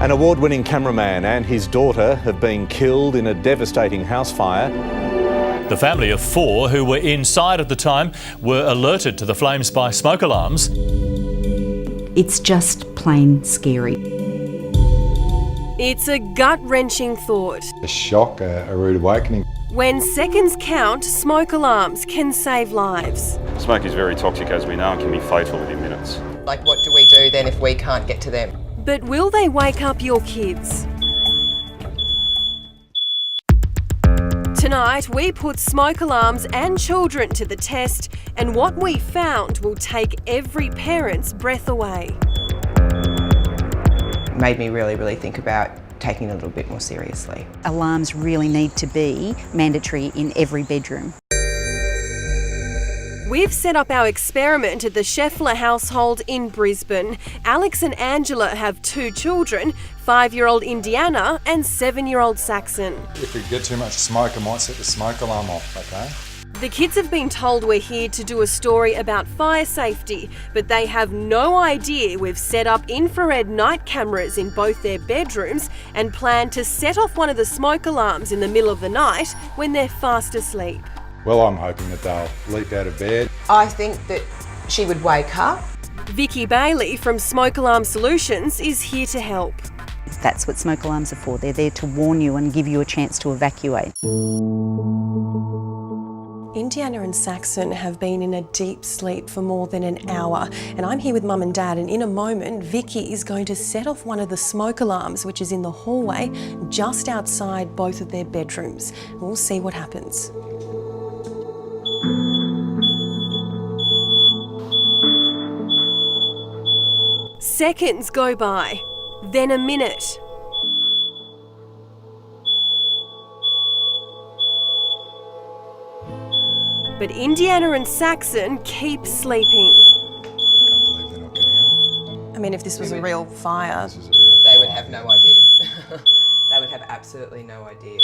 An award-winning cameraman and his daughter have been killed in a devastating house fire. The family of 4 who were inside at the time were alerted to the flames by smoke alarms. It's just plain scary. It's a gut-wrenching thought. A shock, a rude awakening. When seconds count, smoke alarms can save lives. Smoke is very toxic, as we know, and can be fatal within minutes. Like, what do we do then if we can't get to them? But will they wake up your kids? Tonight, we put smoke alarms and children to the test, and what we found will take every parent's breath away. It made me really think about taking it a little bit more seriously. Alarms really need to be mandatory in every bedroom. We've set up our experiment at the Scheffler household in Brisbane. Alex and Angela have 2 children, 5-year-old Indiana and 7-year-old Saxon. If we get too much smoke, I might set the smoke alarm off, okay? The kids have been told we're here to do a story about fire safety, but they have no idea we've set up infrared night cameras in both their bedrooms and plan to set off one of the smoke alarms in the middle of the night when they're fast asleep. Well, I'm hoping that they'll leap out of bed. I think that she would wake up. Vicky Bailey from Smoke Alarm Solutions is here to help. That's what smoke alarms are for. They're there to warn you and give you a chance to evacuate. Indiana and Saxon have been in a deep sleep for more than an hour, and I'm here with Mum and Dad, and in a moment Vicky is going to set off one of the smoke alarms which is in the hallway just outside both of their bedrooms. We'll see what happens. Seconds go by, then a minute. But Indiana and Saxon keep sleeping. I can't believe they're not getting up. I mean, if this was a real fire, This is a real They would fire. have no idea. They would have absolutely no idea.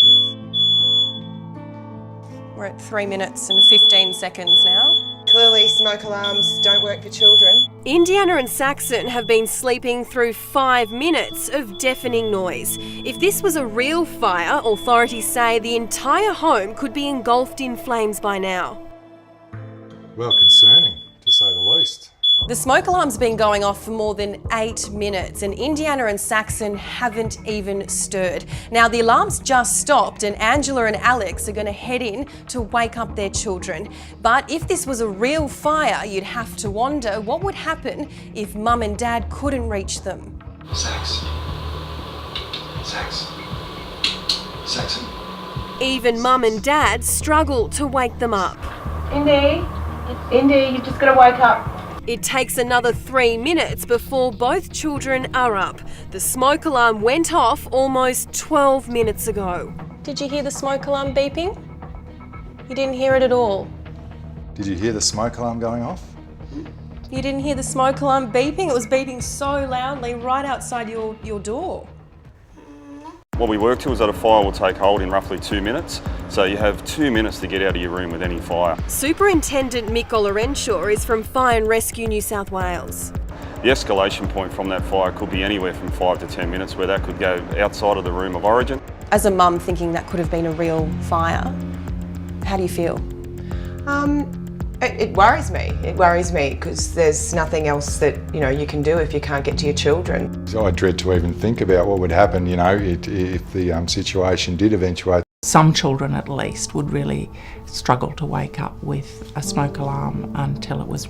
we're at 3 minutes and 15 seconds now. Clearly, smoke alarms don't work for children. Indiana and Saxon have been sleeping through 5 minutes of deafening noise. If this was a real fire, authorities say the entire home could be engulfed in flames by now. Well, concerning, to say the least. The smoke alarm's been going off for more than 8 minutes and Indiana and Saxon haven't even stirred. Now the alarm's just stopped and Angela and Alex are going to head in to wake up their children. But if this was a real fire, you'd have to wonder what would happen if Mum and Dad couldn't reach them. Saxon. Even Mum and Dad struggle to wake them up. Indy, you've just got to wake up. It takes another 3 minutes before both children are up. The smoke alarm went off almost 12 minutes ago. Did you hear the smoke alarm beeping? You didn't hear it at all. Did you hear the smoke alarm going off? You didn't hear the smoke alarm beeping? It was beeping so loudly right outside your door. What we work to is that a fire will take hold in roughly 2 minutes, so you have 2 minutes to get out of your room with any fire. Superintendent Mick Olorenshaw is from Fire and Rescue New South Wales. The escalation point from that fire could be anywhere from 5 to 10 minutes, where that could go outside of the room of origin. As a mum thinking that could have been a real fire, how do you feel? It worries me. It worries me because there's nothing else that you can do if you can't get to your children. So I dread to even think about what would happen, if the situation did eventuate. Some children at least would really struggle to wake up with a smoke alarm until it was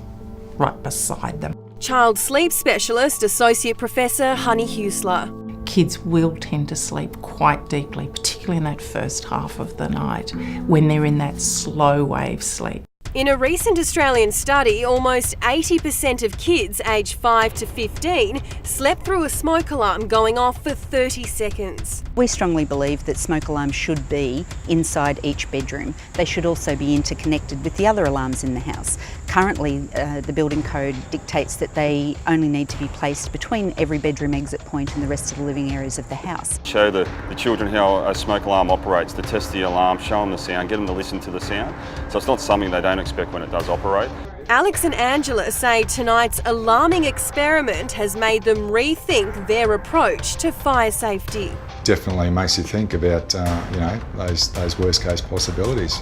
right beside them. Child sleep specialist, Associate Professor Honey Husler. Kids will tend to sleep quite deeply, particularly in that first half of the night when they're in that slow wave sleep. In a recent Australian study, almost 80% of kids aged 5 to 15 slept through a smoke alarm going off for 30 seconds. We strongly believe that smoke alarms should be inside each bedroom. They should also be interconnected with the other alarms in the house. Currently, the building code dictates that they only need to be placed between every bedroom exit point and the rest of the living areas of the house. Show the children how a smoke alarm operates, to test the alarm, show them the sound, get them to listen to the sound. So it's not something they don't expect when it does operate. Alex and Angela say tonight's alarming experiment has made them rethink their approach to fire safety. Definitely makes you think about those worst case possibilities,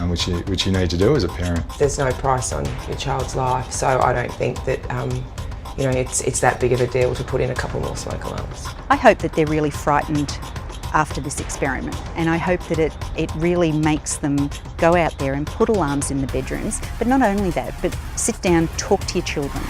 which you need to do as a parent. There's no price on your child's life, so I don't think that it's that big of a deal to put in a couple more smoke alarms. I hope that they're really frightened after this experiment, and I hope that it really makes them go out there and put alarms in the bedrooms, but not only that, but sit down, talk to your children.